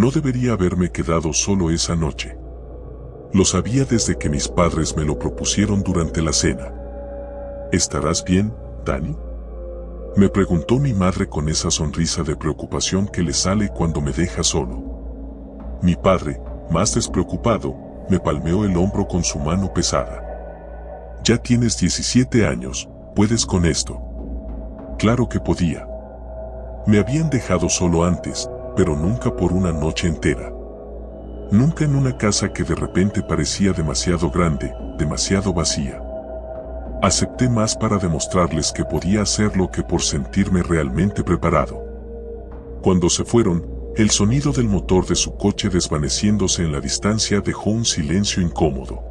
No debería haberme quedado solo esa noche. Lo sabía desde que mis padres me lo propusieron durante la cena. ¿Estarás bien, Dani?, me preguntó mi madre con esa sonrisa de preocupación que le sale cuando me deja solo. Mi padre, más despreocupado, me palmeó el hombro con su mano pesada. Ya tienes 17 años, puedes con esto. Claro que podía. Me habían dejado solo antes, pero nunca por una noche entera. Nunca en una casa que de repente parecía demasiado grande, demasiado vacía. Acepté más para demostrarles que podía hacerlo que por sentirme realmente preparado. Cuando se fueron, el sonido del motor de su coche desvaneciéndose en la distancia dejó un silencio incómodo.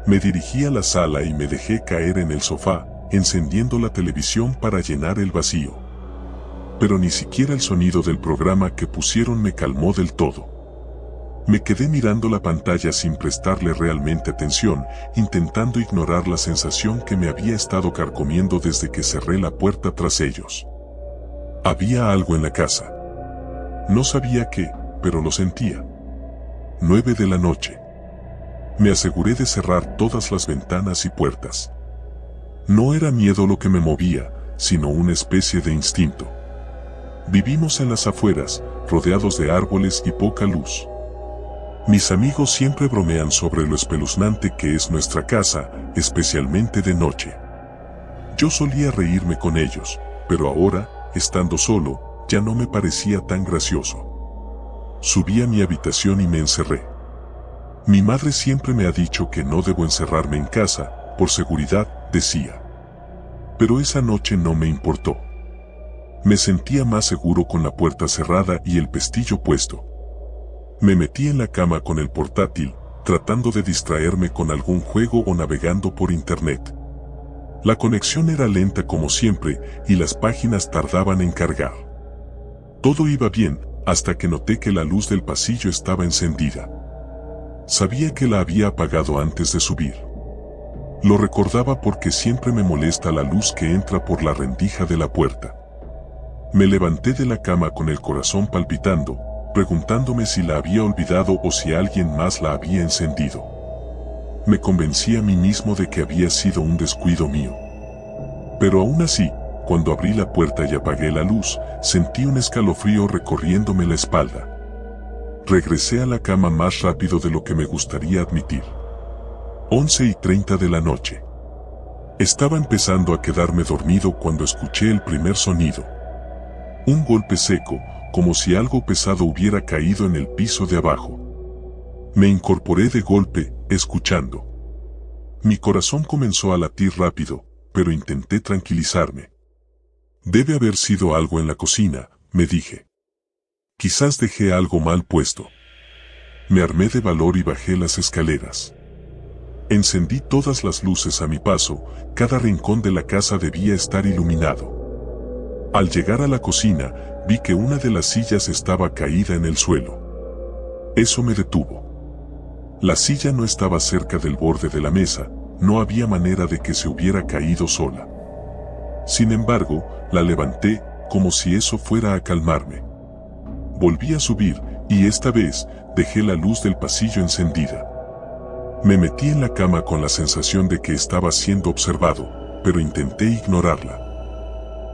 Me dirigí a la sala y me dejé caer en el sofá, encendiendo la televisión para llenar el vacío. Pero ni siquiera el sonido del programa que pusieron me calmó del todo. Me quedé mirando la pantalla sin prestarle realmente atención, intentando ignorar la sensación que me había estado carcomiendo desde que cerré la puerta tras ellos. Había algo en la casa. No sabía qué, pero lo sentía. 9 de la noche. Me aseguré de cerrar todas las ventanas y puertas. No era miedo lo que me movía, sino una especie de instinto. Vivimos en las afueras, rodeados de árboles y poca luz. Mis amigos siempre bromean sobre lo espeluznante que es nuestra casa, especialmente de noche. Yo solía reírme con ellos, pero ahora, estando solo, ya no me parecía tan gracioso. Subí a mi habitación y me encerré. Mi madre siempre me ha dicho que no debo encerrarme en casa, por seguridad, decía. Pero esa noche no me importó. Me sentía más seguro con la puerta cerrada y el pestillo puesto. Me metí en la cama con el portátil, tratando de distraerme con algún juego o navegando por internet. La conexión era lenta como siempre y las páginas tardaban en cargar. Todo iba bien, hasta que noté que la luz del pasillo estaba encendida. Sabía que la había apagado antes de subir. Lo recordaba porque siempre me molesta la luz que entra por la rendija de la puerta. Me levanté de la cama con el corazón palpitando, preguntándome si la había olvidado o si alguien más la había encendido. Me convencí a mí mismo de que había sido un descuido mío. Pero aún así, cuando abrí la puerta y apagué la luz, sentí un escalofrío recorriéndome la espalda. Regresé a la cama más rápido de lo que me gustaría admitir. 11:30 de la noche. Estaba empezando a quedarme dormido cuando escuché el primer sonido. Un golpe seco, como si algo pesado hubiera caído en el piso de abajo. Me incorporé de golpe, escuchando. Mi corazón comenzó a latir rápido, pero intenté tranquilizarme. Debe haber sido algo en la cocina, me dije. Quizás dejé algo mal puesto. Me armé de valor y bajé las escaleras. Encendí todas las luces a mi paso, cada rincón de la casa debía estar iluminado. Al llegar a la cocina, vi que una de las sillas estaba caída en el suelo. Eso me detuvo. La silla no estaba cerca del borde de la mesa, no había manera de que se hubiera caído sola. Sin embargo, la levanté, como si eso fuera a calmarme. Volví a subir, y esta vez, dejé la luz del pasillo encendida. Me metí en la cama con la sensación de que estaba siendo observado, pero intenté ignorarla.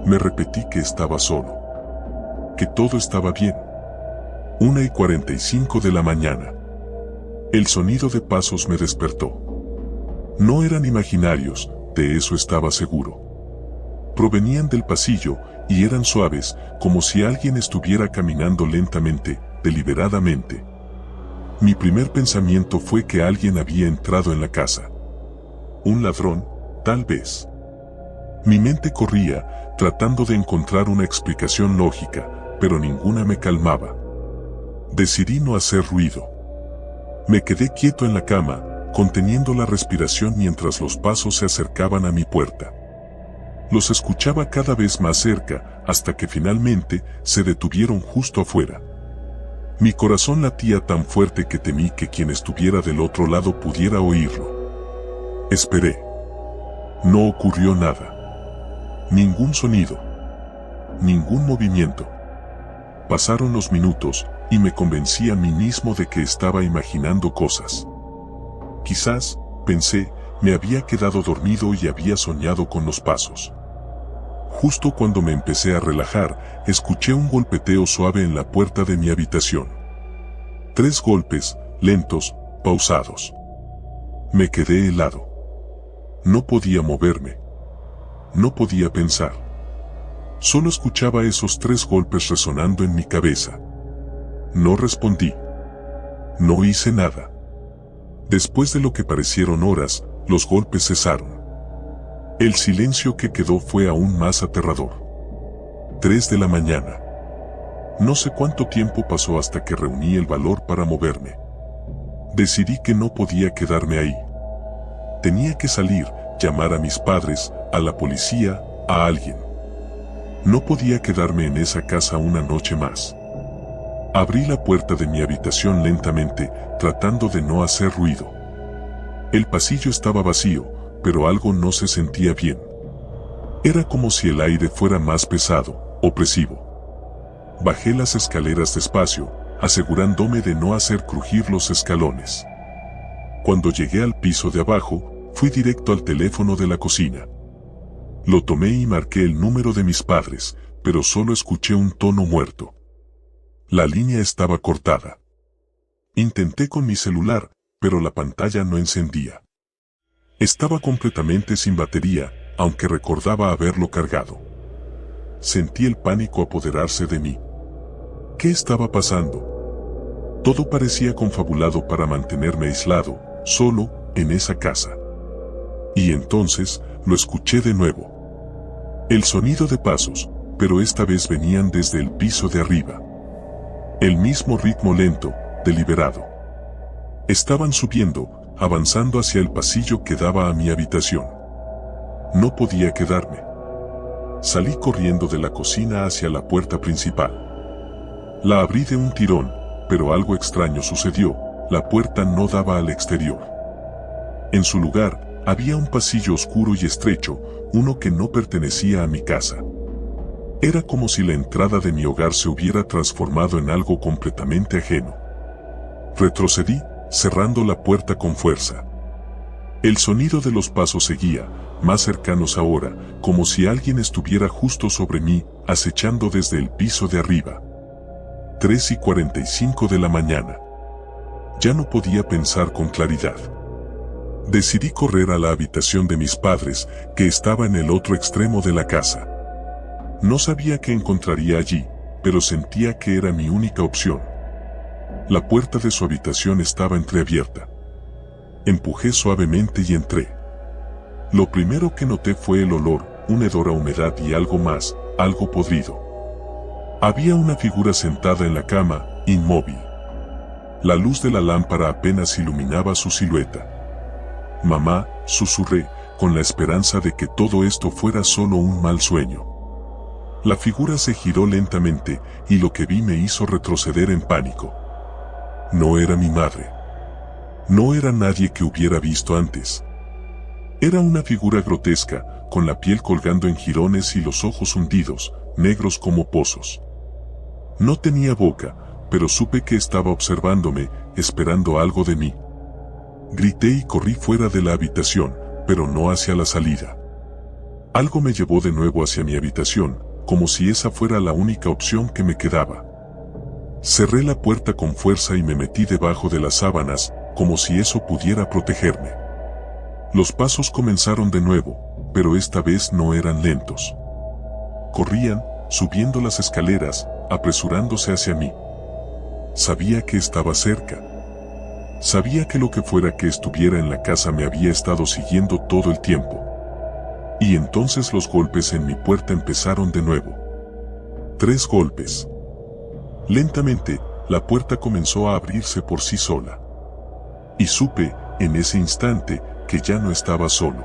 Me repetí que estaba solo. Que todo estaba bien. 1:45 de la mañana. El sonido de pasos me despertó. No eran imaginarios, de eso estaba seguro. Provenían del pasillo, y eran suaves, como si alguien estuviera caminando lentamente, deliberadamente. Mi primer pensamiento fue que alguien había entrado en la casa. Un ladrón, tal vez. Mi mente corría, tratando de encontrar una explicación lógica, pero ninguna me calmaba. Decidí no hacer ruido. Me quedé quieto en la cama, conteniendo la respiración mientras los pasos se acercaban a mi puerta. Los escuchaba cada vez más cerca, hasta que finalmente se detuvieron justo afuera. Mi corazón latía tan fuerte que temí que quien estuviera del otro lado pudiera oírlo. Esperé. No ocurrió nada. Ningún sonido. Ningún movimiento. Pasaron los minutos, y me convencí a mí mismo de que estaba imaginando cosas. Quizás, pensé, me había quedado dormido y había soñado con los pasos. Justo cuando me empecé a relajar, escuché un golpeteo suave en la puerta de mi habitación. 3 golpes, lentos, pausados. Me quedé helado. No podía moverme. No podía pensar. Solo escuchaba esos 3 golpes resonando en mi cabeza. No respondí. No hice nada. Después de lo que parecieron horas, los golpes cesaron. El silencio que quedó fue aún más aterrador. 3 de la mañana. No sé cuánto tiempo pasó hasta que reuní el valor para moverme. Decidí que no podía quedarme ahí. Tenía que salir, llamar a mis padres, a la policía, a alguien. No podía quedarme en esa casa una noche más. Abrí la puerta de mi habitación lentamente, tratando de no hacer ruido. El pasillo estaba vacío, pero algo no se sentía bien. Era como si el aire fuera más pesado, opresivo. Bajé las escaleras despacio, asegurándome de no hacer crujir los escalones. Cuando llegué al piso de abajo, fui directo al teléfono de la cocina. Lo tomé y marqué el número de mis padres, pero solo escuché un tono muerto. La línea estaba cortada. Intenté con mi celular, pero la pantalla no encendía. Estaba completamente sin batería, aunque recordaba haberlo cargado. Sentí el pánico apoderarse de mí. ¿Qué estaba pasando? Todo parecía confabulado para mantenerme aislado, solo, en esa casa. Y entonces, lo escuché de nuevo. El sonido de pasos, pero esta vez venían desde el piso de arriba. El mismo ritmo lento, deliberado. Estaban subiendo, avanzando hacia el pasillo que daba a mi habitación. No podía quedarme. Salí corriendo de la cocina hacia la puerta principal. La abrí de un tirón, pero algo extraño sucedió, la puerta no daba al exterior. En su lugar, había un pasillo oscuro y estrecho, uno que no pertenecía a mi casa. Era como si la entrada de mi hogar se hubiera transformado en algo completamente ajeno. Retrocedí, cerrando la puerta con fuerza. El sonido de los pasos seguía, más cercanos ahora, como si alguien estuviera justo sobre mí, acechando desde el piso de arriba. 3:45 de la mañana. Ya no podía pensar con claridad. Decidí correr a la habitación de mis padres, que estaba en el otro extremo de la casa. No sabía qué encontraría allí, pero sentía que era mi única opción. La puerta de su habitación estaba entreabierta. Empujé suavemente y entré. Lo primero que noté fue el olor, un hedor a humedad y algo más, algo podrido. Había una figura sentada en la cama, inmóvil. La luz de la lámpara apenas iluminaba su silueta. «Mamá», susurré, con la esperanza de que todo esto fuera solo un mal sueño. La figura se giró lentamente, y lo que vi me hizo retroceder en pánico. No era mi madre. No era nadie que hubiera visto antes. Era una figura grotesca, con la piel colgando en jirones y los ojos hundidos, negros como pozos. No tenía boca, pero supe que estaba observándome, esperando algo de mí. Grité y corrí fuera de la habitación, pero no hacia la salida. Algo me llevó de nuevo hacia mi habitación, como si esa fuera la única opción que me quedaba. Cerré la puerta con fuerza y me metí debajo de las sábanas, como si eso pudiera protegerme. Los pasos comenzaron de nuevo, pero esta vez no eran lentos. Corrían, subiendo las escaleras, apresurándose hacia mí. Sabía que estaba cerca. Sabía que lo que fuera que estuviera en la casa me había estado siguiendo todo el tiempo. Y entonces los golpes en mi puerta empezaron de nuevo. 3 golpes. Lentamente, la puerta comenzó a abrirse por sí sola. Y supe, en ese instante, que ya no estaba solo.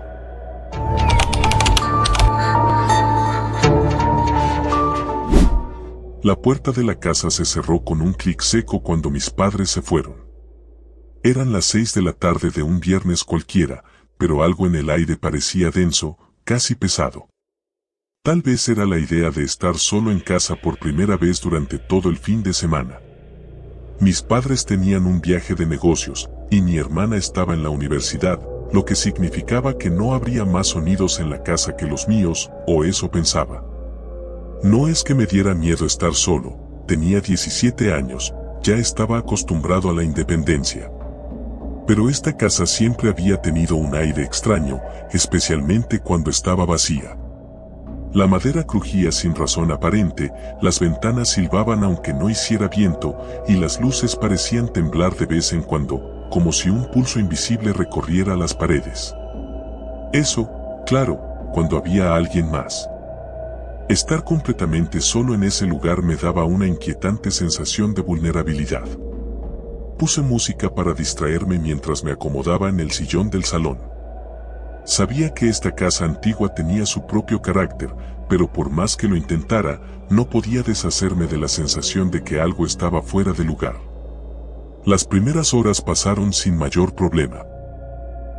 La puerta de la casa se cerró con un clic seco cuando mis padres se fueron. Eran las 6 de la tarde de un viernes cualquiera, pero algo en el aire parecía denso, casi pesado. Tal vez era la idea de estar solo en casa por primera vez durante todo el fin de semana. Mis padres tenían un viaje de negocios, y mi hermana estaba en la universidad, lo que significaba que no habría más sonidos en la casa que los míos, o eso pensaba. No es que me diera miedo estar solo, tenía 17 años, ya estaba acostumbrado a la independencia. Pero esta casa siempre había tenido un aire extraño, especialmente cuando estaba vacía. La madera crujía sin razón aparente, las ventanas silbaban aunque no hiciera viento, y las luces parecían temblar de vez en cuando, como si un pulso invisible recorriera las paredes. Eso, claro, cuando había alguien más. Estar completamente solo en ese lugar me daba una inquietante sensación de vulnerabilidad. Puse música para distraerme mientras me acomodaba en el sillón del salón. Sabía que esta casa antigua tenía su propio carácter, pero por más que lo intentara, no podía deshacerme de la sensación de que algo estaba fuera de lugar. Las primeras horas pasaron sin mayor problema.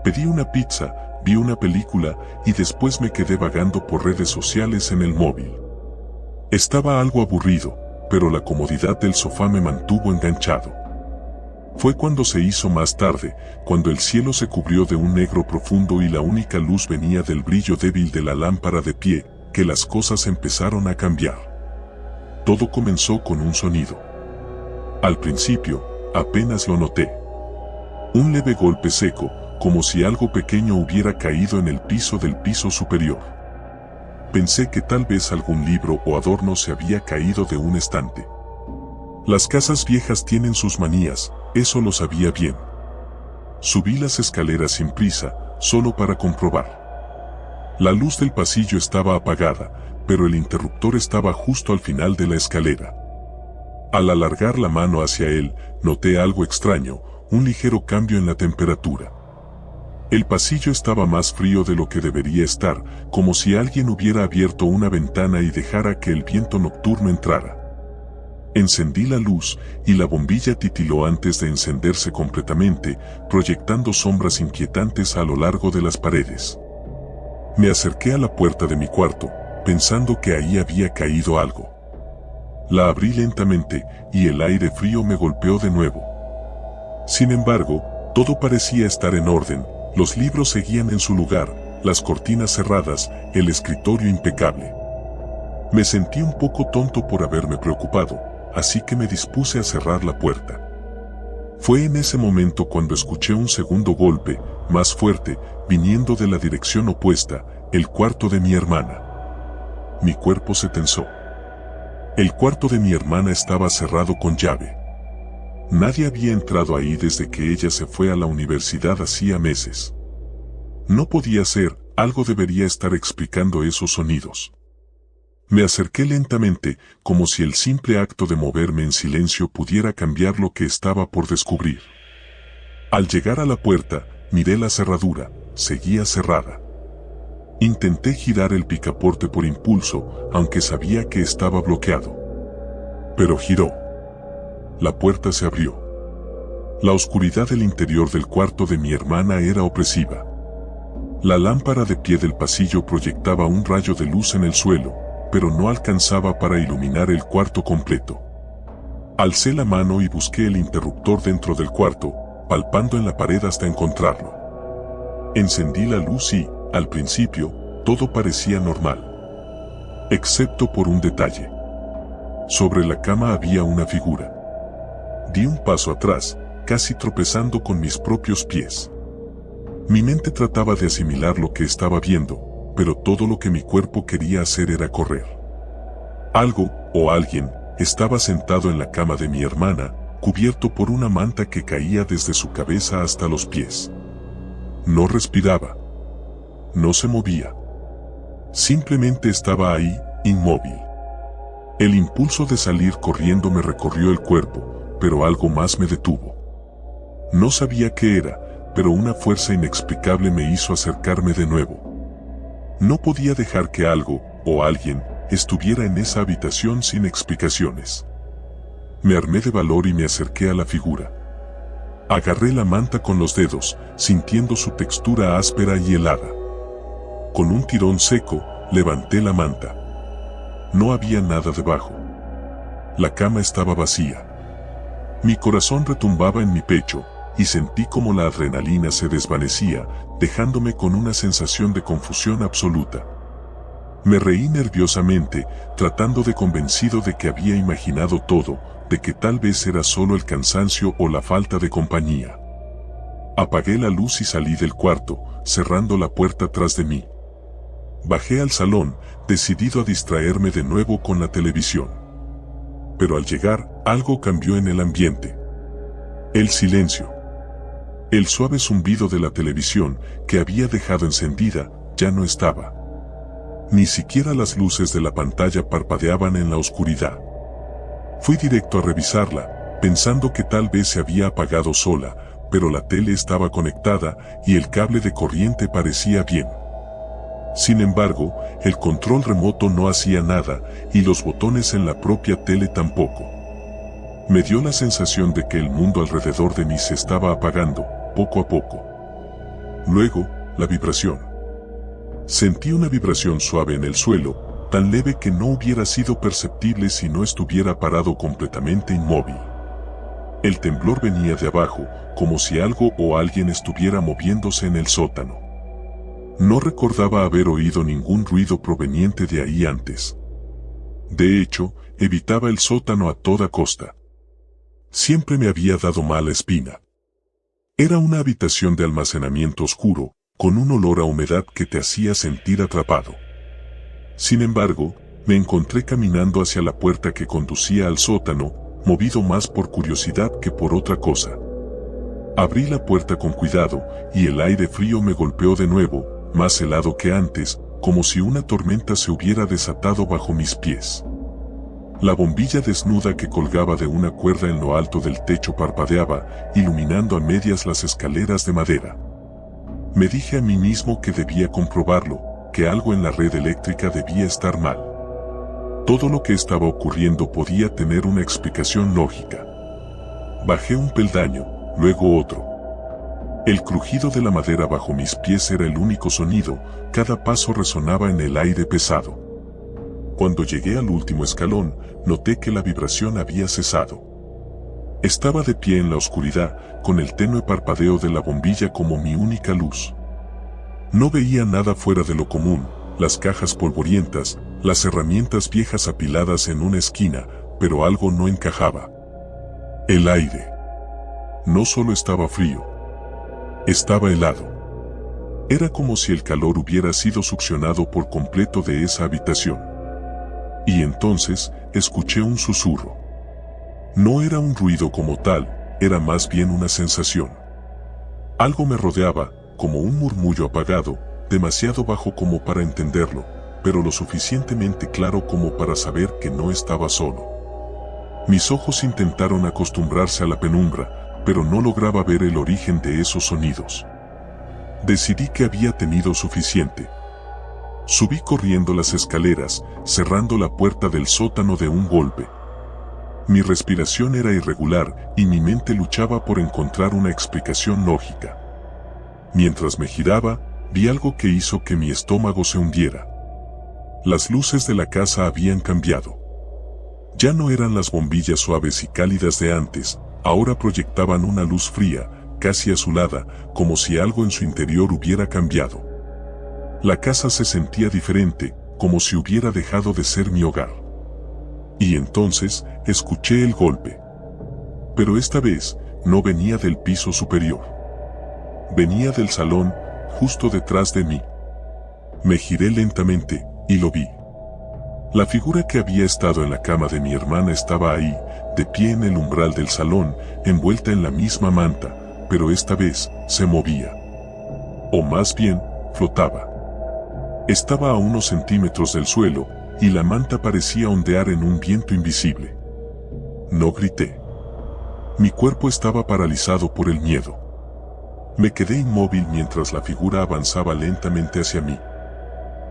Pedí una pizza, vi una película y después me quedé vagando por redes sociales en el móvil. Estaba algo aburrido, pero la comodidad del sofá me mantuvo enganchado. Fue cuando se hizo más tarde, cuando el cielo se cubrió de un negro profundo y la única luz venía del brillo débil de la lámpara de pie, que las cosas empezaron a cambiar. Todo comenzó con un sonido. Al principio, apenas lo noté. Un leve golpe seco, como si algo pequeño hubiera caído en el piso del piso superior. Pensé que tal vez algún libro o adorno se había caído de un estante. Las casas viejas tienen sus manías, eso lo sabía bien. Subí las escaleras sin prisa, solo para comprobar. La luz del pasillo estaba apagada, pero el interruptor estaba justo al final de la escalera. Al alargar la mano hacia él, noté algo extraño, un ligero cambio en la temperatura. El pasillo estaba más frío de lo que debería estar, como si alguien hubiera abierto una ventana y dejara que el viento nocturno entrara. Encendí la luz, y la bombilla titiló antes de encenderse completamente, proyectando sombras inquietantes a lo largo de las paredes. Me acerqué a la puerta de mi cuarto, pensando que ahí había caído algo. La abrí lentamente, y el aire frío me golpeó de nuevo. Sin embargo, todo parecía estar en orden, los libros seguían en su lugar, las cortinas cerradas, el escritorio impecable. Me sentí un poco tonto por haberme preocupado, así que me dispuse a cerrar la puerta. Fue en ese momento cuando escuché un segundo golpe, más fuerte, viniendo de la dirección opuesta, el cuarto de mi hermana. Mi cuerpo se tensó. El cuarto de mi hermana estaba cerrado con llave. Nadie había entrado ahí desde que ella se fue a la universidad hacía meses. No podía ser, algo debería estar explicando esos sonidos. Me acerqué lentamente, como si el simple acto de moverme en silencio pudiera cambiar lo que estaba por descubrir. Al llegar a la puerta, miré la cerradura, seguía cerrada. Intenté girar el picaporte por impulso, aunque sabía que estaba bloqueado. Pero giró. La puerta se abrió. La oscuridad del interior del cuarto de mi hermana era opresiva. La lámpara de pie del pasillo proyectaba un rayo de luz en el suelo, pero no alcanzaba para iluminar el cuarto completo. Alcé la mano y busqué el interruptor dentro del cuarto, palpando en la pared hasta encontrarlo. Encendí la luz y, al principio, todo parecía normal. Excepto por un detalle. Sobre la cama había una figura. Di un paso atrás, casi tropezando con mis propios pies. Mi mente trataba de asimilar lo que estaba viendo, pero todo lo que mi cuerpo quería hacer era correr. Algo, o alguien, estaba sentado en la cama de mi hermana, cubierto por una manta que caía desde su cabeza hasta los pies. No respiraba. No se movía. Simplemente estaba ahí, inmóvil. El impulso de salir corriendo me recorrió el cuerpo, pero algo más me detuvo. No sabía qué era, pero una fuerza inexplicable me hizo acercarme de nuevo. No podía dejar que algo, o alguien, estuviera en esa habitación sin explicaciones. Me armé de valor y me acerqué a la figura. Agarré la manta con los dedos, sintiendo su textura áspera y helada. Con un tirón seco, levanté la manta. No había nada debajo. La cama estaba vacía. Mi corazón retumbaba en mi pecho, y sentí como la adrenalina se desvanecía, dejándome con una sensación de confusión absoluta. Me reí nerviosamente, tratando de convencido de que había imaginado todo, de que tal vez era solo el cansancio o la falta de compañía. Apagué la luz y salí del cuarto, cerrando la puerta tras de mí. Bajé al salón, decidido a distraerme de nuevo con la televisión. Pero al llegar, algo cambió en el ambiente. El silencio. El suave zumbido de la televisión, que había dejado encendida, ya no estaba. Ni siquiera las luces de la pantalla parpadeaban en la oscuridad. Fui directo a revisarla, pensando que tal vez se había apagado sola, pero la tele estaba conectada y el cable de corriente parecía bien. Sin embargo, el control remoto no hacía nada y los botones en la propia tele tampoco. Me dio la sensación de que el mundo alrededor de mí se estaba apagando, poco a poco. Luego, la vibración. Sentí una vibración suave en el suelo, tan leve que no hubiera sido perceptible si no estuviera parado completamente inmóvil. El temblor venía de abajo, como si algo o alguien estuviera moviéndose en el sótano. No recordaba haber oído ningún ruido proveniente de ahí antes. De hecho, evitaba el sótano a toda costa. Siempre me había dado mala espina. Era una habitación de almacenamiento oscuro, con un olor a humedad que te hacía sentir atrapado. Sin embargo, me encontré caminando hacia la puerta que conducía al sótano, movido más por curiosidad que por otra cosa. Abrí la puerta con cuidado, y el aire frío me golpeó de nuevo, más helado que antes, como si una tormenta se hubiera desatado bajo mis pies. La bombilla desnuda que colgaba de una cuerda en lo alto del techo parpadeaba, iluminando a medias las escaleras de madera. Me dije a mí mismo que debía comprobarlo, que algo en la red eléctrica debía estar mal. Todo lo que estaba ocurriendo podía tener una explicación lógica. Bajé un peldaño, luego otro. El crujido de la madera bajo mis pies era el único sonido, cada paso resonaba en el aire pesado. Cuando llegué al último escalón, noté que la vibración había cesado. Estaba de pie en la oscuridad, con el tenue parpadeo de la bombilla como mi única luz. No veía nada fuera de lo común, las cajas polvorientas, las herramientas viejas apiladas en una esquina, pero algo no encajaba. El aire. No solo estaba frío, estaba helado. Era como si el calor hubiera sido succionado por completo de esa habitación. Y entonces, escuché un susurro. No era un ruido como tal, era más bien una sensación. Algo me rodeaba, como un murmullo apagado, demasiado bajo como para entenderlo, pero lo suficientemente claro como para saber que no estaba solo. Mis ojos intentaron acostumbrarse a la penumbra, pero no lograba ver el origen de esos sonidos. Decidí que había tenido suficiente. Subí corriendo las escaleras, cerrando la puerta del sótano de un golpe. Mi respiración era irregular y mi mente luchaba por encontrar una explicación lógica. Mientras me giraba, vi algo que hizo que mi estómago se hundiera. Las luces de la casa habían cambiado. Ya no eran las bombillas suaves y cálidas de antes, ahora proyectaban una luz fría, casi azulada, como si algo en su interior hubiera cambiado. La casa se sentía diferente, como si hubiera dejado de ser mi hogar. Y entonces, escuché el golpe. Pero esta vez, no venía del piso superior. Venía del salón, justo detrás de mí. Me giré lentamente, y lo vi. La figura que había estado en la cama de mi hermana estaba ahí, de pie en el umbral del salón, envuelta en la misma manta, pero esta vez, se movía. O más bien, flotaba. Estaba a unos centímetros del suelo, y la manta parecía ondear en un viento invisible. No grité. Mi cuerpo estaba paralizado por el miedo. Me quedé inmóvil mientras la figura avanzaba lentamente hacia mí.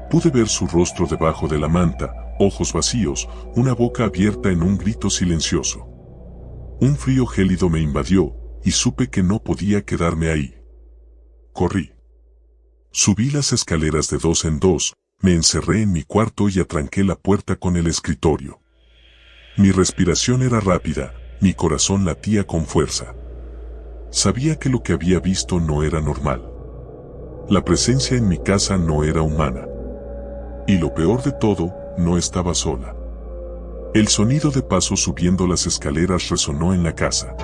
Pude ver su rostro debajo de la manta, ojos vacíos, una boca abierta en un grito silencioso. Un frío gélido me invadió, y supe que no podía quedarme ahí. Corrí. Subí las escaleras de 2 en 2, me encerré en mi cuarto y atranqué la puerta con el escritorio. Mi respiración era rápida, Mi corazón latía con fuerza. Sabía que lo que había visto no era normal. La presencia en mi casa no era humana. Y lo peor de todo, no estaba sola. El sonido de pasos subiendo las escaleras resonó en la casa.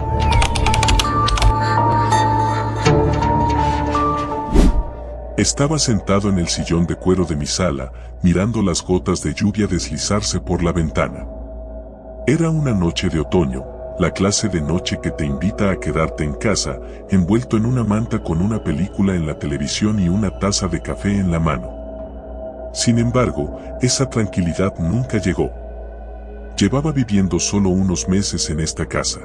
Estaba sentado en el sillón de cuero de mi sala, mirando las gotas de lluvia deslizarse por la ventana. Era una noche de otoño, la clase de noche que te invita a quedarte en casa, envuelto en una manta con una película en la televisión y una taza de café en la mano. Sin embargo, esa tranquilidad nunca llegó. Llevaba viviendo solo unos meses en esta casa.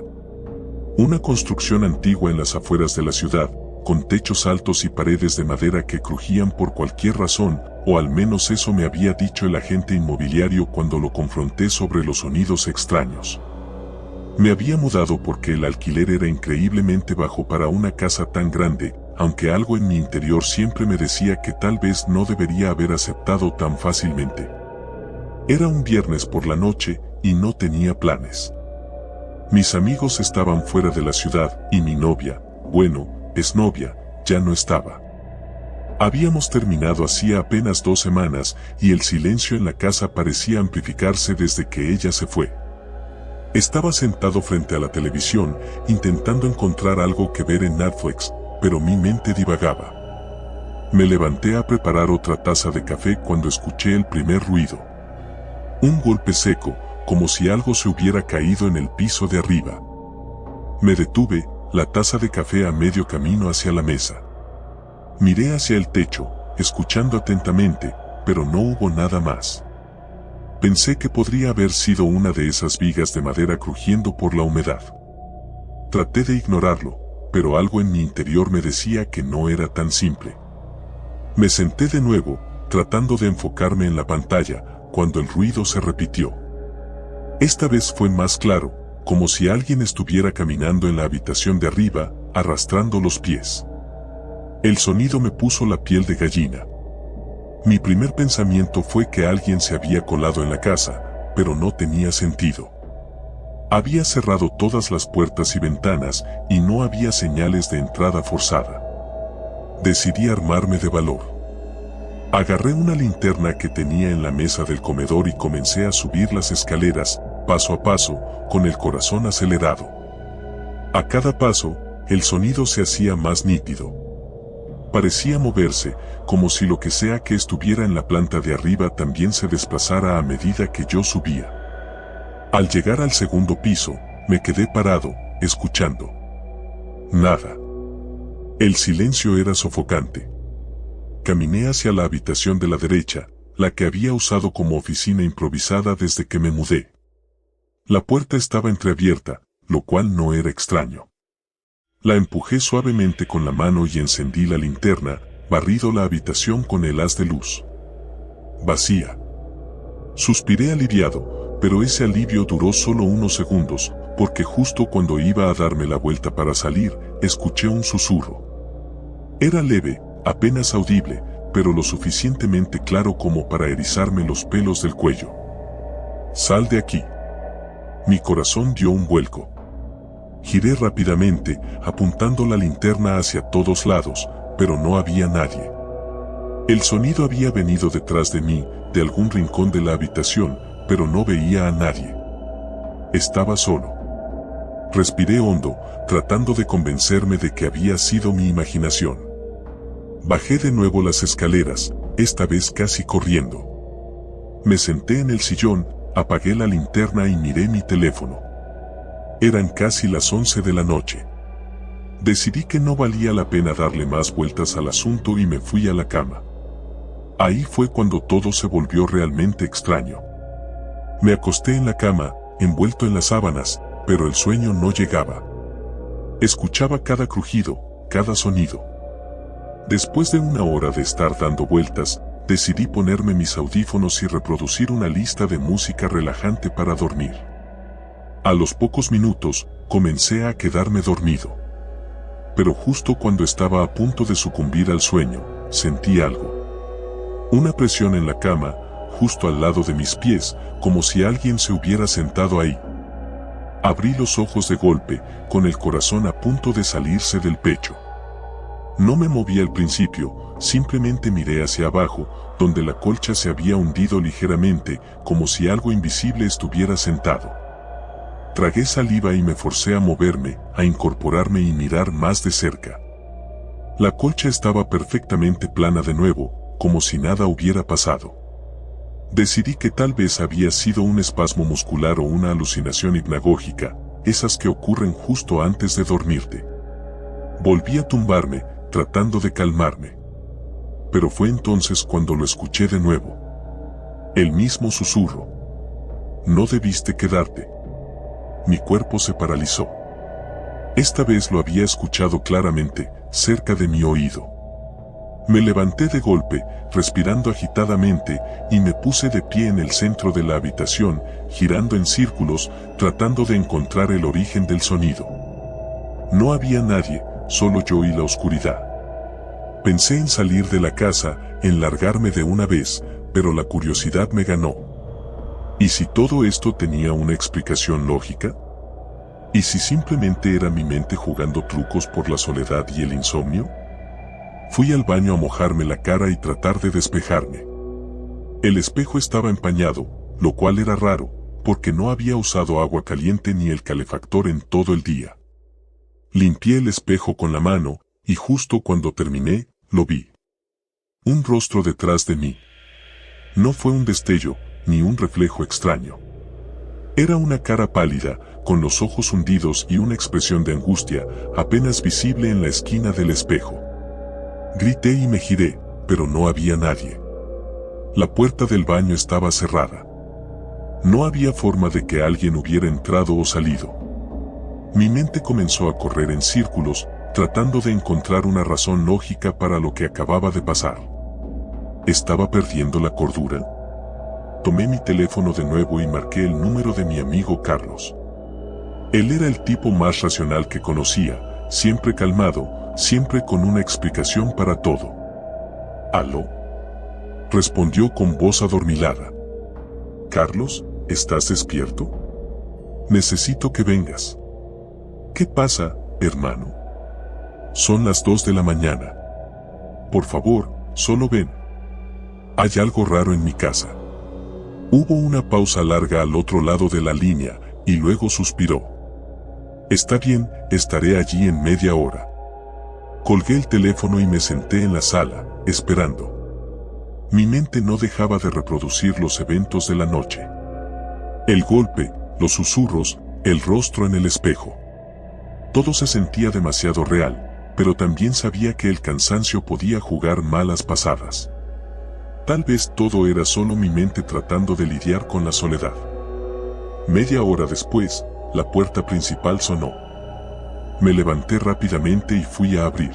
Una construcción antigua en las afueras de la ciudad, con techos altos y paredes de madera que crujían por cualquier razón, o al menos eso me había dicho el agente inmobiliario cuando lo confronté sobre los sonidos extraños. Me había mudado porque el alquiler era increíblemente bajo para una casa tan grande, aunque algo en mi interior siempre me decía que tal vez no debería haber aceptado tan fácilmente. Era un viernes por la noche y no tenía planes. Mis amigos estaban fuera de la ciudad y mi novia, bueno, exnovia, ya no estaba. Habíamos terminado hacía apenas 2 semanas y el silencio en la casa parecía amplificarse desde que ella se fue. Estaba sentado frente a la televisión, intentando encontrar algo que ver en Netflix, pero mi mente divagaba. Me levanté a preparar otra taza de café cuando escuché el primer ruido. Un golpe seco, como si algo se hubiera caído en el piso de arriba. Me detuve, la taza de café a medio camino hacia la mesa. Miré hacia el techo, escuchando atentamente, pero no hubo nada más. Pensé que podría haber sido una de esas vigas de madera crujiendo por la humedad. Traté de ignorarlo, pero algo en mi interior me decía que no era tan simple. Me senté de nuevo, tratando de enfocarme en la pantalla, cuando el ruido se repitió. Esta vez fue más claro, como si alguien estuviera caminando en la habitación de arriba, arrastrando los pies. El sonido me puso la piel de gallina. Mi primer pensamiento fue que alguien se había colado en la casa, pero no tenía sentido. Había cerrado todas las puertas y ventanas y no había señales de entrada forzada. Decidí armarme de valor. Agarré una linterna que tenía en la mesa del comedor y comencé a subir las escaleras, paso a paso, con el corazón acelerado. A cada paso, el sonido se hacía más nítido. Parecía moverse, como si lo que sea que estuviera en la planta de arriba también se desplazara a medida que yo subía. Al llegar al segundo piso, me quedé parado, escuchando. Nada. El silencio era sofocante. Caminé hacia la habitación de la derecha, la que había usado como oficina improvisada desde que me mudé. La puerta estaba entreabierta, lo cual no era extraño. La empujé suavemente con la mano y encendí la linterna, barrido la habitación con el haz de luz. Vacía. Suspiré aliviado, pero ese alivio duró solo unos segundos, porque justo cuando iba a darme la vuelta para salir, escuché un susurro. Era leve, apenas audible, pero lo suficientemente claro como para erizarme los pelos del cuello. «Sal de aquí». Mi corazón dio un vuelco. Giré rápidamente, apuntando la linterna hacia todos lados, pero no había nadie. El sonido había venido detrás de mí, de algún rincón de la habitación, pero no veía a nadie. Estaba solo. Respiré hondo, tratando de convencerme de que había sido mi imaginación. Bajé de nuevo las escaleras, esta vez casi corriendo. Me senté en el sillón, apagué la linterna y miré mi teléfono. Eran casi las 11 de la noche. Decidí que no valía la pena darle más vueltas al asunto y me fui a la cama. Ahí fue cuando todo se volvió realmente extraño. Me acosté en la cama, envuelto en las sábanas, pero el sueño no llegaba. Escuchaba cada crujido, cada sonido. Después de una hora de estar dando vueltas, decidí ponerme mis audífonos y reproducir una lista de música relajante para dormir. A los pocos minutos, comencé a quedarme dormido. Pero justo cuando estaba a punto de sucumbir al sueño, sentí algo. Una presión en la cama, justo al lado de mis pies, como si alguien se hubiera sentado ahí. Abrí los ojos de golpe, con el corazón a punto de salirse del pecho. No me moví al principio, simplemente miré hacia abajo, donde la colcha se había hundido ligeramente, como si algo invisible estuviera sentado. Tragué saliva y me forcé a moverme, a incorporarme y mirar más de cerca. La colcha estaba perfectamente plana de nuevo, como si nada hubiera pasado. Decidí que tal vez había sido un espasmo muscular o una alucinación hipnagógica, esas que ocurren justo antes de dormirte. Volví a tumbarme, tratando de calmarme. Pero fue entonces cuando lo escuché de nuevo. El mismo susurro. No debiste quedarte. Mi cuerpo se paralizó. Esta vez lo había escuchado claramente, cerca de mi oído. Me levanté de golpe, respirando agitadamente, y me puse de pie en el centro de la habitación, girando en círculos, tratando de encontrar el origen del sonido. No había nadie, solo yo y la oscuridad. Pensé en salir de la casa, en largarme de una vez, pero la curiosidad me ganó. ¿Y si todo esto tenía una explicación lógica? ¿Y si simplemente era mi mente jugando trucos por la soledad y el insomnio? Fui al baño a mojarme la cara y tratar de despejarme. El espejo estaba empañado, lo cual era raro, porque no había usado agua caliente ni el calefactor en todo el día. Limpié el espejo con la mano, y justo cuando terminé, lo vi. Un rostro detrás de mí. No fue un destello, ni un reflejo extraño. Era una cara pálida, con los ojos hundidos y una expresión de angustia, apenas visible en la esquina del espejo. Grité y me giré, pero no había nadie. La puerta del baño estaba cerrada. No había forma de que alguien hubiera entrado o salido. Mi mente comenzó a correr en círculos, tratando de encontrar una razón lógica para lo que acababa de pasar. ¿Estaba perdiendo la cordura? Tomé mi teléfono de nuevo y marqué el número de mi amigo Carlos. Él era el tipo más racional que conocía, siempre calmado, siempre con una explicación para todo. ¿Aló? Respondió con voz adormilada. Carlos, ¿estás despierto? Necesito que vengas. ¿Qué pasa, hermano? Son las 2 de la mañana. Por favor, solo ven. Hay algo raro en mi casa. Hubo una pausa larga al otro lado de la línea, y luego suspiró. Está bien, estaré allí en media hora. Colgué el teléfono y me senté en la sala, esperando. Mi mente no dejaba de reproducir los eventos de la noche. El golpe, los susurros, el rostro en el espejo. Todo se sentía demasiado real, pero también sabía que el cansancio podía jugar malas pasadas. Tal vez todo era solo mi mente tratando de lidiar con la soledad. Media hora después, la puerta principal sonó. Me levanté rápidamente y fui a abrir.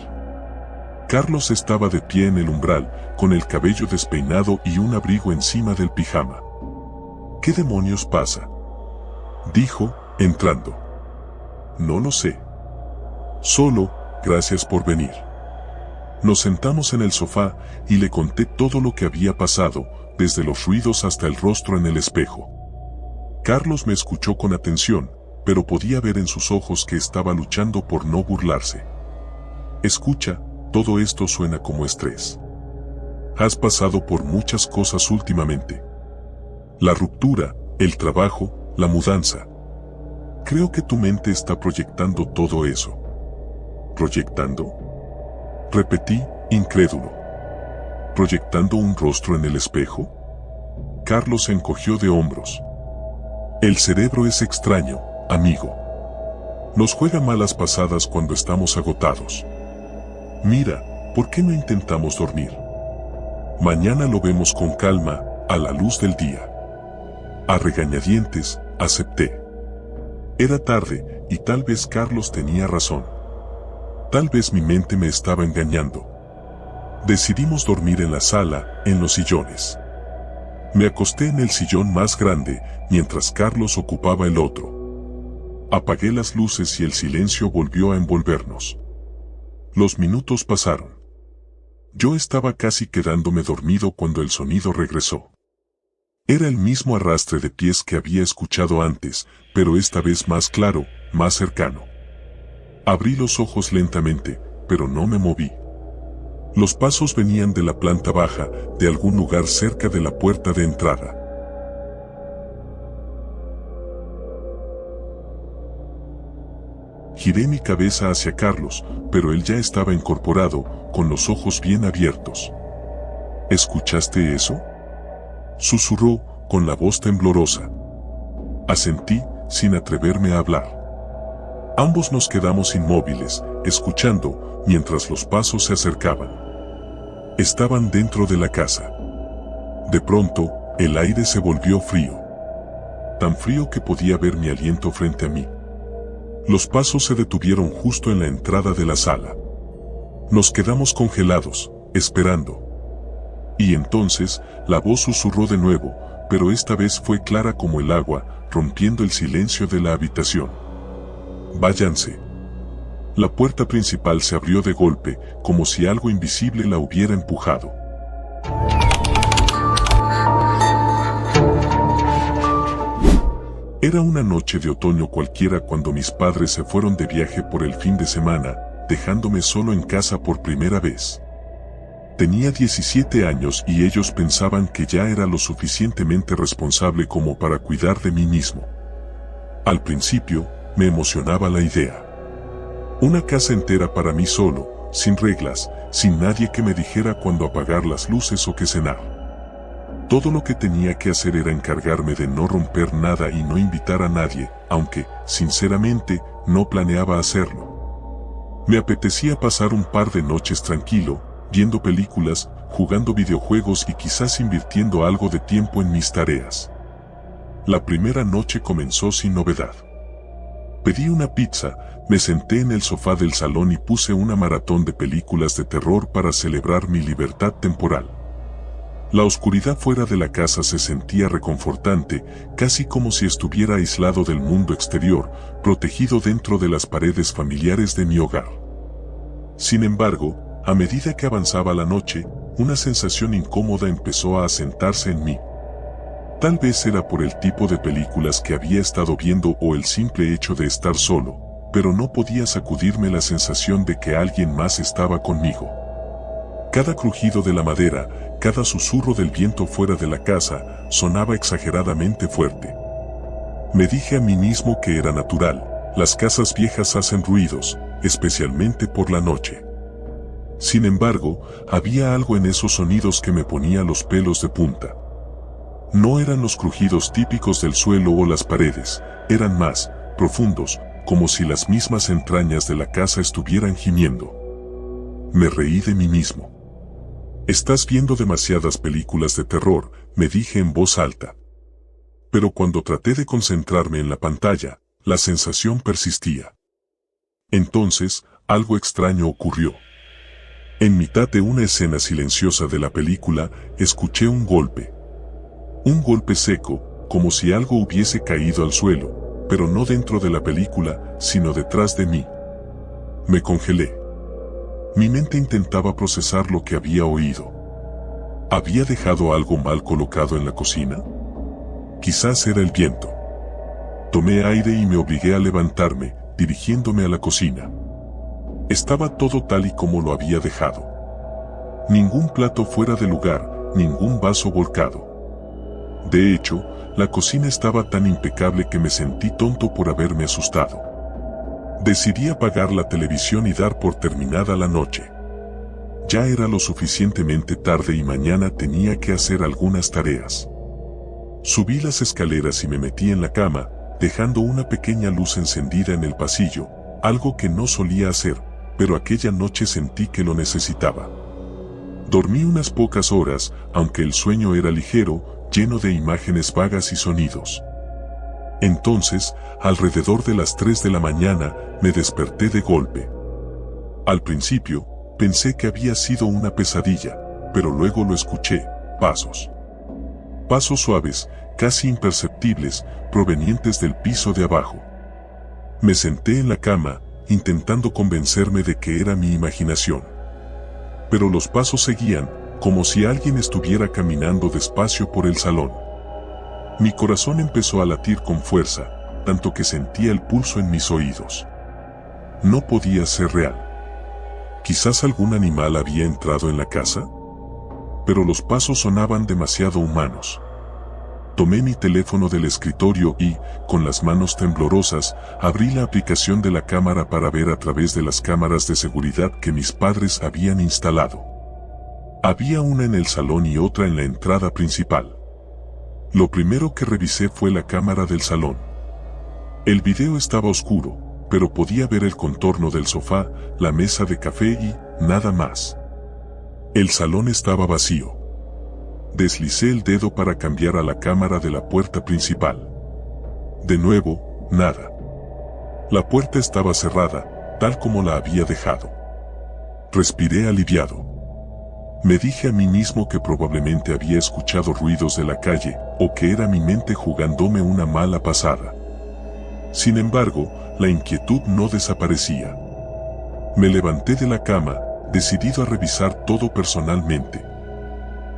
Carlos estaba de pie en el umbral, con el cabello despeinado y un abrigo encima del pijama. ¿Qué demonios pasa?, dijo, entrando. No lo sé. Solo, gracias por venir. Nos sentamos en el sofá y le conté todo lo que había pasado, desde los ruidos hasta el rostro en el espejo. Carlos me escuchó con atención, pero podía ver en sus ojos que estaba luchando por no burlarse. Escucha, todo esto suena como estrés. Has pasado por muchas cosas últimamente. La ruptura, el trabajo, la mudanza. Creo que tu mente está proyectando todo eso. ¿Proyectando? Repetí, incrédulo. ¿Proyectando un rostro en el espejo? Carlos se encogió de hombros. El cerebro es extraño, amigo. Nos juega malas pasadas cuando estamos agotados. Mira, ¿por qué no intentamos dormir? Mañana lo vemos con calma, a la luz del día. A regañadientes, acepté. Era tarde, y tal vez Carlos tenía razón. Tal vez mi mente me estaba engañando. Decidimos dormir en la sala, en los sillones. Me acosté en el sillón más grande, mientras Carlos ocupaba el otro. Apagué las luces y el silencio volvió a envolvernos. Los minutos pasaron. Yo estaba casi quedándome dormido cuando el sonido regresó. Era el mismo arrastre de pies que había escuchado antes, pero esta vez más claro, más cercano. Abrí los ojos lentamente, pero no me moví. Los pasos venían de la planta baja, de algún lugar cerca de la puerta de entrada. Giré mi cabeza hacia Carlos, pero él ya estaba incorporado, con los ojos bien abiertos. ¿Escuchaste eso?, susurró, con la voz temblorosa. Asentí, sin atreverme a hablar. Ambos nos quedamos inmóviles, escuchando, mientras los pasos se acercaban. Estaban dentro de la casa. De pronto, el aire se volvió frío. Tan frío que podía ver mi aliento frente a mí. Los pasos se detuvieron justo en la entrada de la sala. Nos quedamos congelados, esperando. Y entonces, la voz susurró de nuevo, pero esta vez fue clara como el agua, rompiendo el silencio de la habitación. Váyanse. La puerta principal se abrió de golpe, como si algo invisible la hubiera empujado. Era una noche de otoño cualquiera cuando mis padres se fueron de viaje por el fin de semana, dejándome solo en casa por primera vez. Tenía 17 años y ellos pensaban que ya era lo suficientemente responsable como para cuidar de mí mismo. Al principio, me emocionaba la idea. Una casa entera para mí solo, sin reglas, sin nadie que me dijera cuándo apagar las luces o qué cenar. Todo lo que tenía que hacer era encargarme de no romper nada y no invitar a nadie, aunque, sinceramente, no planeaba hacerlo. Me apetecía pasar un par de noches tranquilo, viendo películas, jugando videojuegos y quizás invirtiendo algo de tiempo en mis tareas. La primera noche comenzó sin novedad. Pedí una pizza, me senté en el sofá del salón y puse una maratón de películas de terror para celebrar mi libertad temporal. La oscuridad fuera de la casa se sentía reconfortante, casi como si estuviera aislado del mundo exterior, protegido dentro de las paredes familiares de mi hogar. Sin embargo, a medida que avanzaba la noche, una sensación incómoda empezó a asentarse en mí. Tal vez era por el tipo de películas que había estado viendo o el simple hecho de estar solo, pero no podía sacudirme la sensación de que alguien más estaba conmigo. Cada crujido de la madera, cada susurro del viento fuera de la casa, sonaba exageradamente fuerte. Me dije a mí mismo que era natural, las casas viejas hacen ruidos, especialmente por la noche. Sin embargo, había algo en esos sonidos que me ponía los pelos de punta. No eran los crujidos típicos del suelo o las paredes, eran más profundos, como si las mismas entrañas de la casa estuvieran gimiendo. Me reí de mí mismo. Estás viendo demasiadas películas de terror, me dije en voz alta. Pero cuando traté de concentrarme en la pantalla, la sensación persistía. Entonces, algo extraño ocurrió. En mitad de una escena silenciosa de la película, escuché un golpe. Un golpe seco, como si algo hubiese caído al suelo, pero no dentro de la película, sino detrás de mí. Me congelé. Mi mente intentaba procesar lo que había oído. ¿Había dejado algo mal colocado en la cocina? Quizás era el viento. Tomé aire y me obligué a levantarme, dirigiéndome a la cocina. Estaba todo tal y como lo había dejado. Ningún plato fuera de lugar, ningún vaso volcado. De hecho, la cocina estaba tan impecable que me sentí tonto por haberme asustado. Decidí apagar la televisión y dar por terminada la noche. Ya era lo suficientemente tarde y mañana tenía que hacer algunas tareas. Subí las escaleras y me metí en la cama, dejando una pequeña luz encendida en el pasillo, algo que no solía hacer, pero aquella noche sentí que lo necesitaba. Dormí unas pocas horas, aunque el sueño era ligero, lleno de imágenes vagas y sonidos. Entonces, alrededor de las 3 de la mañana, me desperté de golpe. Al principio, pensé que había sido una pesadilla, pero luego lo escuché, pasos. Pasos suaves, casi imperceptibles, provenientes del piso de abajo. Me senté en la cama, intentando convencerme de que era mi imaginación. Pero los pasos seguían, como si alguien estuviera caminando despacio por el salón. Mi corazón empezó a latir con fuerza, tanto que sentía el pulso en mis oídos. No podía ser real. Quizás algún animal había entrado en la casa, pero los pasos sonaban demasiado humanos. Tomé mi teléfono del escritorio y, con las manos temblorosas, abrí la aplicación de la cámara para ver a través de las cámaras de seguridad que mis padres habían instalado. Había una en el salón y otra en la entrada principal. Lo primero que revisé fue la cámara del salón. El video estaba oscuro, pero podía ver el contorno del sofá, la mesa de café y nada más. El salón estaba vacío. Deslicé el dedo para cambiar a la cámara de la puerta principal. De nuevo, nada. La puerta estaba cerrada, tal como la había dejado. Respiré aliviado. Me dije a mí mismo que probablemente había escuchado ruidos de la calle, o que era mi mente jugándome una mala pasada. Sin embargo, la inquietud no desaparecía. Me levanté de la cama, decidido a revisar todo personalmente.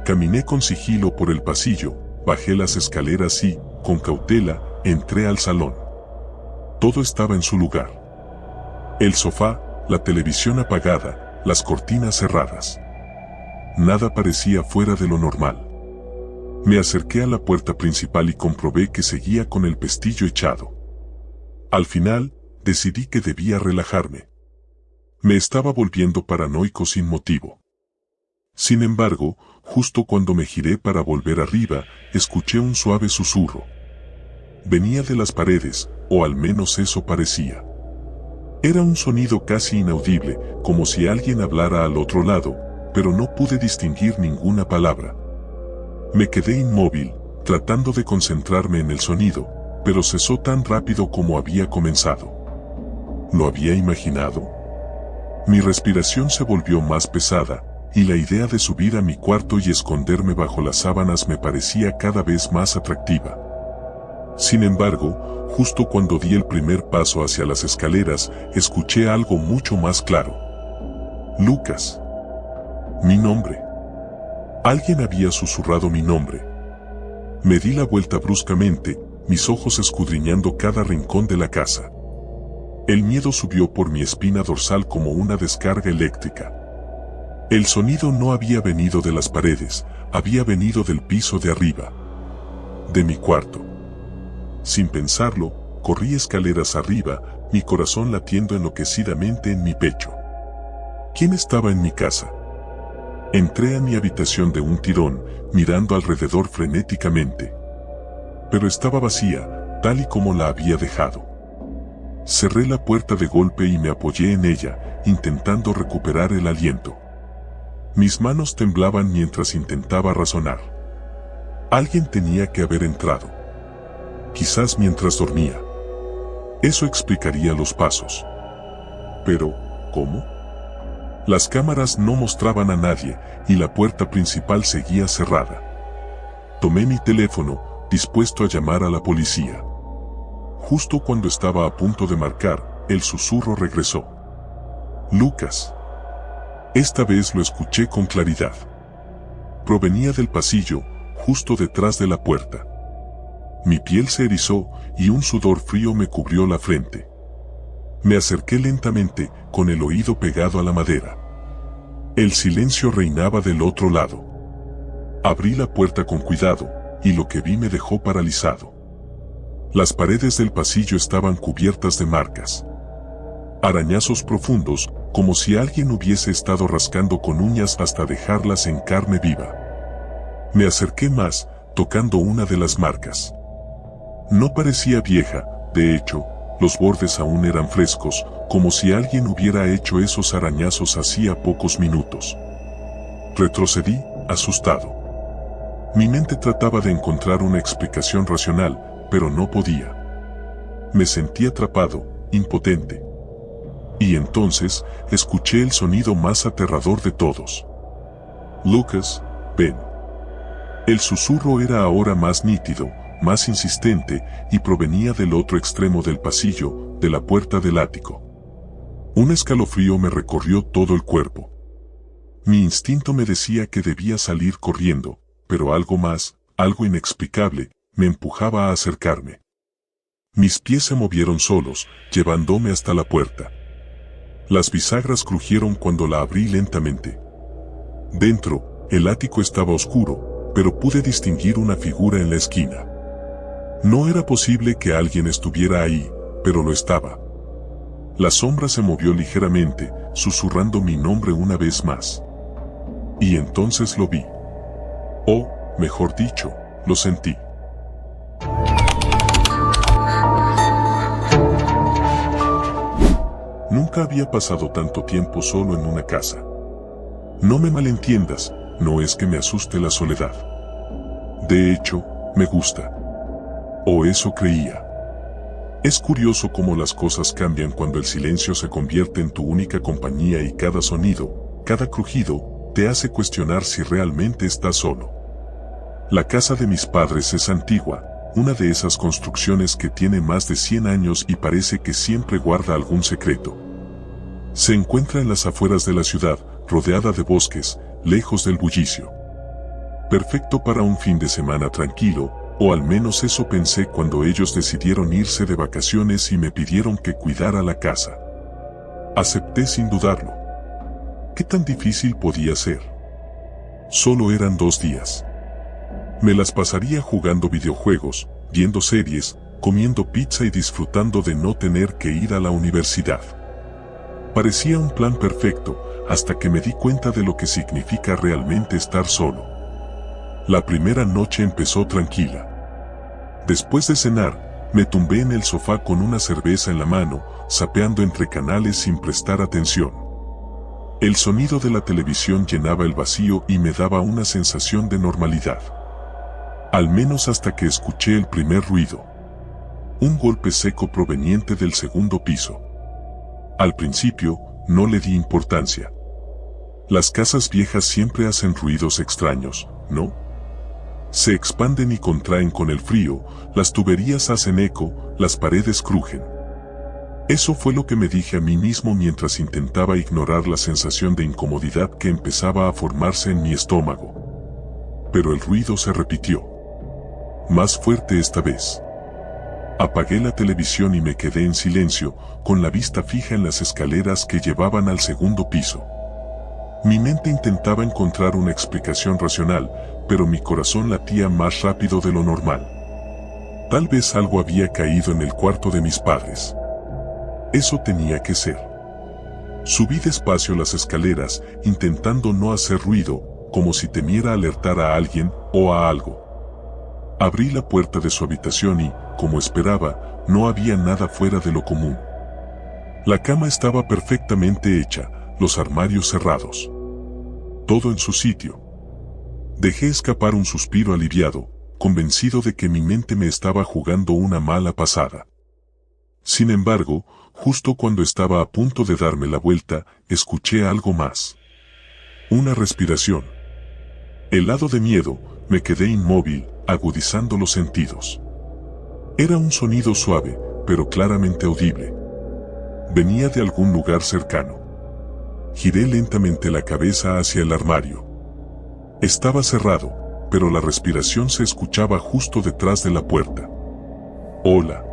Caminé con sigilo por el pasillo, bajé las escaleras y, con cautela, entré al salón. Todo estaba en su lugar. El sofá, la televisión apagada, las cortinas cerradas. Nada parecía fuera de lo normal. Me acerqué a la puerta principal y comprobé que seguía con el pestillo echado. Al final, decidí que debía relajarme. Me estaba volviendo paranoico sin motivo. Sin embargo, justo cuando me giré para volver arriba, escuché un suave susurro. Venía de las paredes, o al menos eso parecía. Era un sonido casi inaudible, como si alguien hablara al otro lado, pero no pude distinguir ninguna palabra. Me quedé inmóvil, tratando de concentrarme en el sonido, pero cesó tan rápido como había comenzado. ¿Lo había imaginado? Mi respiración se volvió más pesada, y la idea de subir a mi cuarto y esconderme bajo las sábanas me parecía cada vez más atractiva. Sin embargo, justo cuando di el primer paso hacia las escaleras, escuché algo mucho más claro. Lucas. Mi nombre. Alguien había susurrado mi nombre. Me di la vuelta bruscamente, mis ojos escudriñando cada rincón de la casa. El miedo subió por mi espina dorsal como una descarga eléctrica. El sonido no había venido de las paredes, había venido del piso de arriba. De mi cuarto. Sin pensarlo, corrí escaleras arriba, mi corazón latiendo enloquecidamente en mi pecho. ¿Quién estaba en mi casa? Entré a mi habitación de un tirón, mirando alrededor frenéticamente. Pero estaba vacía, tal y como la había dejado. Cerré la puerta de golpe y me apoyé en ella, intentando recuperar el aliento. Mis manos temblaban mientras intentaba razonar. Alguien tenía que haber entrado. Quizás mientras dormía. Eso explicaría los pasos. Pero, ¿cómo? Las cámaras no mostraban a nadie, y la puerta principal seguía cerrada. Tomé mi teléfono, dispuesto a llamar a la policía. Justo cuando estaba a punto de marcar, el susurro regresó. Lucas. Esta vez lo escuché con claridad. Provenía del pasillo, justo detrás de la puerta. Mi piel se erizó y un sudor frío me cubrió la frente. Me acerqué lentamente, con el oído pegado a la madera. El silencio reinaba del otro lado. Abrí la puerta con cuidado, y lo que vi me dejó paralizado. Las paredes del pasillo estaban cubiertas de marcas. Arañazos profundos, como si alguien hubiese estado rascando con uñas hasta dejarlas en carne viva. Me acerqué más, tocando una de las marcas. No parecía vieja, de hecho, los bordes aún eran frescos, como si alguien hubiera hecho esos arañazos hacía pocos minutos. Retrocedí, asustado. Mi mente trataba de encontrar una explicación racional, pero no podía. Me sentí atrapado, impotente. Y entonces, escuché el sonido más aterrador de todos. Lucas, ven. El susurro era ahora más nítido, más insistente, y provenía del otro extremo del pasillo, de la puerta del ático. Un escalofrío me recorrió todo el cuerpo. Mi instinto me decía que debía salir corriendo, pero algo más, algo inexplicable, me empujaba a acercarme. Mis pies se movieron solos, llevándome hasta la puerta. Las bisagras crujieron cuando la abrí lentamente. Dentro, el ático estaba oscuro, pero pude distinguir una figura en la esquina. No era posible que alguien estuviera ahí, pero lo estaba. La sombra se movió ligeramente, susurrando mi nombre una vez más. Y entonces lo vi. O, mejor dicho, lo sentí. Nunca había pasado tanto tiempo solo en una casa. No me malentiendas, no es que me asuste la soledad. De hecho, me gusta. O eso creía. Es curioso cómo las cosas cambian cuando el silencio se convierte en tu única compañía y cada sonido, cada crujido, te hace cuestionar si realmente estás solo. La casa de mis padres es antigua, una de esas construcciones que tiene más de 100 años y parece que siempre guarda algún secreto. Se encuentra en las afueras de la ciudad, rodeada de bosques, lejos del bullicio. Perfecto para un fin de semana tranquilo, o al menos eso pensé cuando ellos decidieron irse de vacaciones y me pidieron que cuidara la casa. Acepté sin dudarlo. ¿Qué tan difícil podía ser? Solo eran 2 días. Me las pasaría jugando videojuegos, viendo series, comiendo pizza y disfrutando de no tener que ir a la universidad. Parecía un plan perfecto, hasta que me di cuenta de lo que significa realmente estar solo. La primera noche empezó tranquila. Después de cenar, me tumbé en el sofá con una cerveza en la mano, zapeando entre canales sin prestar atención. El sonido de la televisión llenaba el vacío y me daba una sensación de normalidad. Al menos hasta que escuché el primer ruido. Un golpe seco proveniente del segundo piso. Al principio, no le di importancia. Las casas viejas siempre hacen ruidos extraños, ¿no? Se expanden y contraen con el frío, las tuberías hacen eco, las paredes crujen. Eso fue lo que me dije a mí mismo mientras intentaba ignorar la sensación de incomodidad que empezaba a formarse en mi estómago. Pero el ruido se repitió. Más fuerte esta vez. Apagué la televisión y me quedé en silencio, con la vista fija en las escaleras que llevaban al segundo piso. Mi mente intentaba encontrar una explicación racional, pero mi corazón latía más rápido de lo normal. Tal vez algo había caído en el cuarto de mis padres. Eso tenía que ser. Subí despacio las escaleras, intentando no hacer ruido, como si temiera alertar a alguien o a algo. Abrí la puerta de su habitación y, como esperaba, no había nada fuera de lo común. La cama estaba perfectamente hecha, los armarios cerrados. Todo en su sitio. Dejé escapar un suspiro aliviado, convencido de que mi mente me estaba jugando una mala pasada. Sin embargo, justo cuando estaba a punto de darme la vuelta, escuché algo más. Una respiración. Helado de miedo, me quedé inmóvil, agudizando los sentidos. Era un sonido suave, pero claramente audible. Venía de algún lugar cercano. Giré lentamente la cabeza hacia el armario. Estaba cerrado, pero la respiración se escuchaba justo detrás de la puerta. Hola.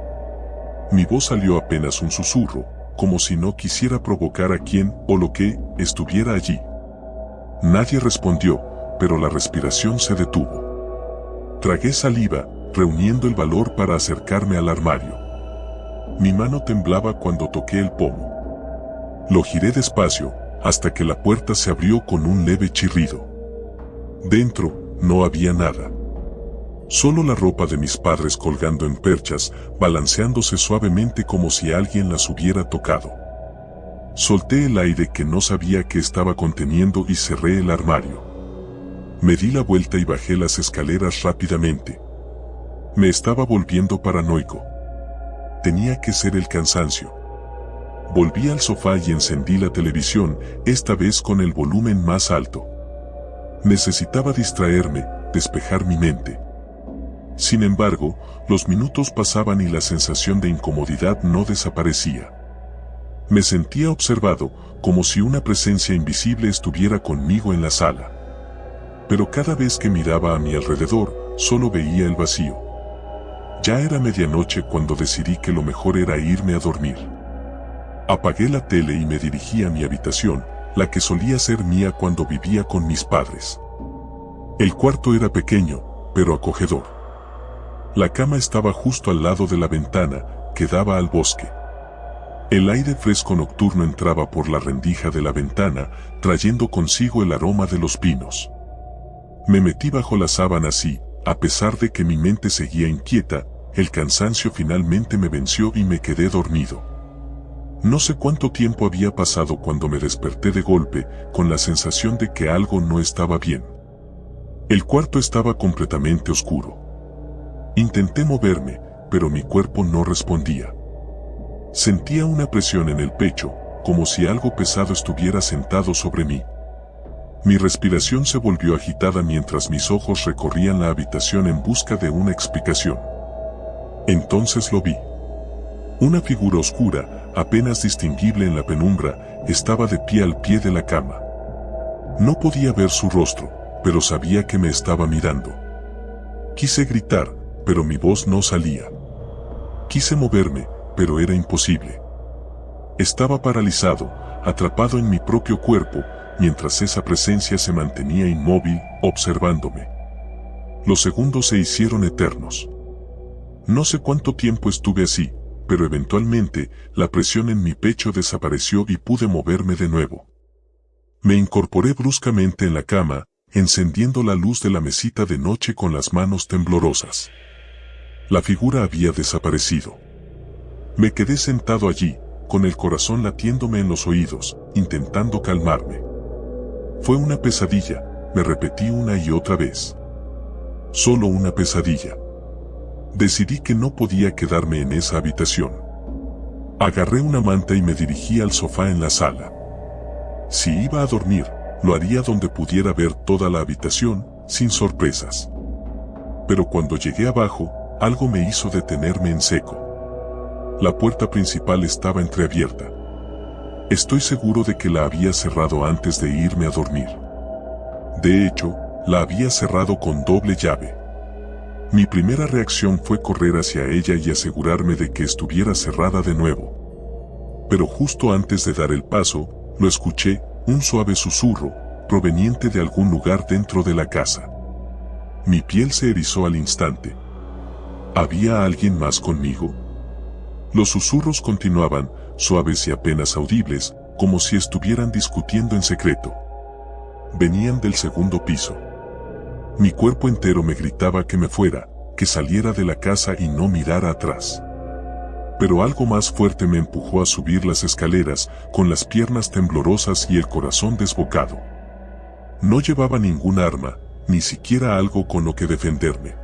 Mi voz salió apenas un susurro, como si no quisiera provocar a quien o lo que estuviera allí. Nadie respondió, pero la respiración se detuvo. Tragué saliva, reuniendo el valor para acercarme al armario. Mi mano temblaba cuando toqué el pomo. Lo giré despacio, hasta que la puerta se abrió con un leve chirrido. Dentro, no había nada. Solo la ropa de mis padres colgando en perchas, balanceándose suavemente como si alguien las hubiera tocado. Solté el aire que no sabía que estaba conteniendo y cerré el armario. Me di la vuelta y bajé las escaleras rápidamente. Me estaba volviendo paranoico. Tenía que ser el cansancio. Volví al sofá y encendí la televisión, esta vez con el volumen más alto. Necesitaba distraerme, despejar mi mente. Sin embargo, los minutos pasaban y la sensación de incomodidad no desaparecía. Me sentía observado, como si una presencia invisible estuviera conmigo en la sala. Pero cada vez que miraba a mi alrededor, solo veía el vacío. Ya era medianoche cuando decidí que lo mejor era irme a dormir. Apagué la tele y me dirigí a mi habitación, la que solía ser mía cuando vivía con mis padres. El cuarto era pequeño, pero acogedor. La cama estaba justo al lado de la ventana, que daba al bosque. El aire fresco nocturno entraba por la rendija de la ventana, trayendo consigo el aroma de los pinos. Me metí bajo las sábanas y, a pesar de que mi mente seguía inquieta, el cansancio finalmente me venció y me quedé dormido. No sé cuánto tiempo había pasado cuando me desperté de golpe, con la sensación de que algo no estaba bien. El cuarto estaba completamente oscuro. Intenté moverme, pero mi cuerpo no respondía. Sentía una presión en el pecho, como si algo pesado estuviera sentado sobre mí. Mi respiración se volvió agitada mientras mis ojos recorrían la habitación en busca de una explicación. Entonces lo vi. Una figura oscura, apenas distinguible en la penumbra, estaba de pie al pie de la cama. No podía ver su rostro, pero sabía que me estaba mirando. Quise gritar, pero mi voz no salía. Quise moverme, pero era imposible. Estaba paralizado, atrapado en mi propio cuerpo, mientras esa presencia se mantenía inmóvil, observándome. Los segundos se hicieron eternos. No sé cuánto tiempo estuve así, pero eventualmente, la presión en mi pecho desapareció y pude moverme de nuevo. Me incorporé bruscamente en la cama, encendiendo la luz de la mesita de noche con las manos temblorosas. La figura había desaparecido. Me quedé sentado allí, con el corazón latiéndome en los oídos, intentando calmarme. Fue una pesadilla, me repetí una y otra vez. Solo una pesadilla. Decidí que no podía quedarme en esa habitación. Agarré una manta y me dirigí al sofá en la sala. Si iba a dormir, lo haría donde pudiera ver toda la habitación, sin sorpresas. Pero cuando llegué abajo, algo me hizo detenerme en seco. La puerta principal estaba entreabierta. Estoy seguro de que la había cerrado antes de irme a dormir. De hecho, la había cerrado con doble llave. Mi primera reacción fue correr hacia ella y asegurarme de que estuviera cerrada de nuevo. Pero justo antes de dar el paso, lo escuché, un suave susurro, proveniente de algún lugar dentro de la casa. Mi piel se erizó al instante. ¿Había alguien más conmigo? Los susurros continuaban, suaves y apenas audibles, como si estuvieran discutiendo en secreto. Venían del segundo piso. Mi cuerpo entero me gritaba que me fuera, que saliera de la casa y no mirara atrás. Pero algo más fuerte me empujó a subir las escaleras, con las piernas temblorosas y el corazón desbocado. No llevaba ningún arma, ni siquiera algo con lo que defenderme.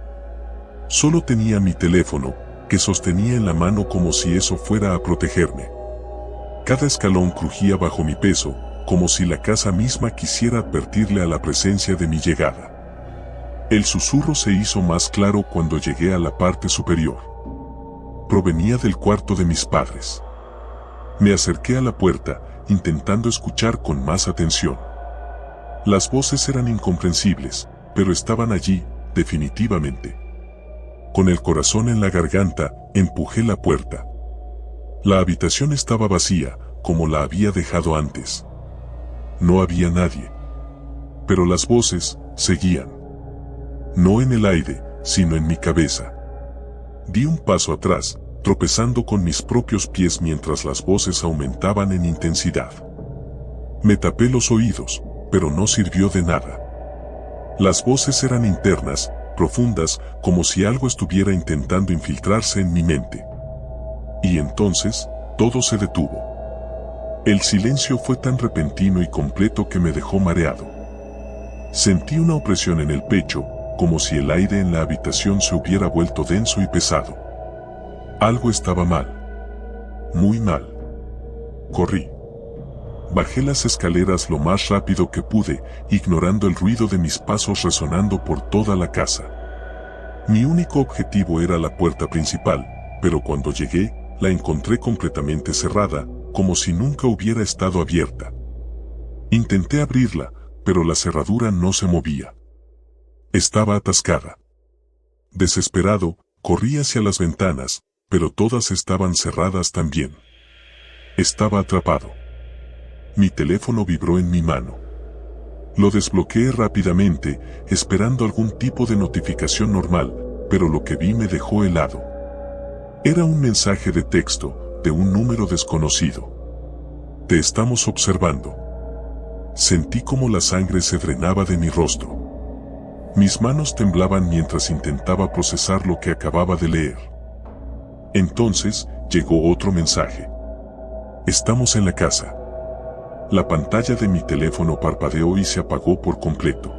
Solo tenía mi teléfono, que sostenía en la mano como si eso fuera a protegerme. Cada escalón crujía bajo mi peso, como si la casa misma quisiera advertirle a la presencia de mi llegada. El susurro se hizo más claro cuando llegué a la parte superior. Provenía del cuarto de mis padres. Me acerqué a la puerta, intentando escuchar con más atención. Las voces eran incomprensibles, pero estaban allí, definitivamente. Con el corazón en la garganta, empujé la puerta. La habitación estaba vacía, como la había dejado antes. No había nadie. Pero las voces seguían. No en el aire, sino en mi cabeza. Di un paso atrás, tropezando con mis propios pies mientras las voces aumentaban en intensidad. Me tapé los oídos, pero no sirvió de nada. Las voces eran internas, profundas, como si algo estuviera intentando infiltrarse en mi mente. Y entonces, todo se detuvo. El silencio fue tan repentino y completo que me dejó mareado. Sentí una opresión en el pecho, como si el aire en la habitación se hubiera vuelto denso y pesado. Algo estaba mal. Muy mal. Corrí. Bajé las escaleras lo más rápido que pude, ignorando el ruido de mis pasos resonando por toda la casa. Mi único objetivo era la puerta principal, pero cuando llegué, la encontré completamente cerrada, como si nunca hubiera estado abierta. Intenté abrirla, pero la cerradura no se movía. Estaba atascada. Desesperado, Corrí hacia las ventanas, pero todas estaban cerradas también. Estaba atrapado. Mi teléfono vibró en mi mano. Lo desbloqueé rápidamente, esperando algún tipo de notificación normal, pero lo que vi me dejó helado. Era un mensaje de texto, de un número desconocido. Te estamos observando. Sentí como la sangre se drenaba de mi rostro. Mis manos temblaban mientras intentaba procesar lo que acababa de leer. Entonces, llegó otro mensaje. Estamos en la casa. La pantalla de mi teléfono parpadeó y se apagó por completo.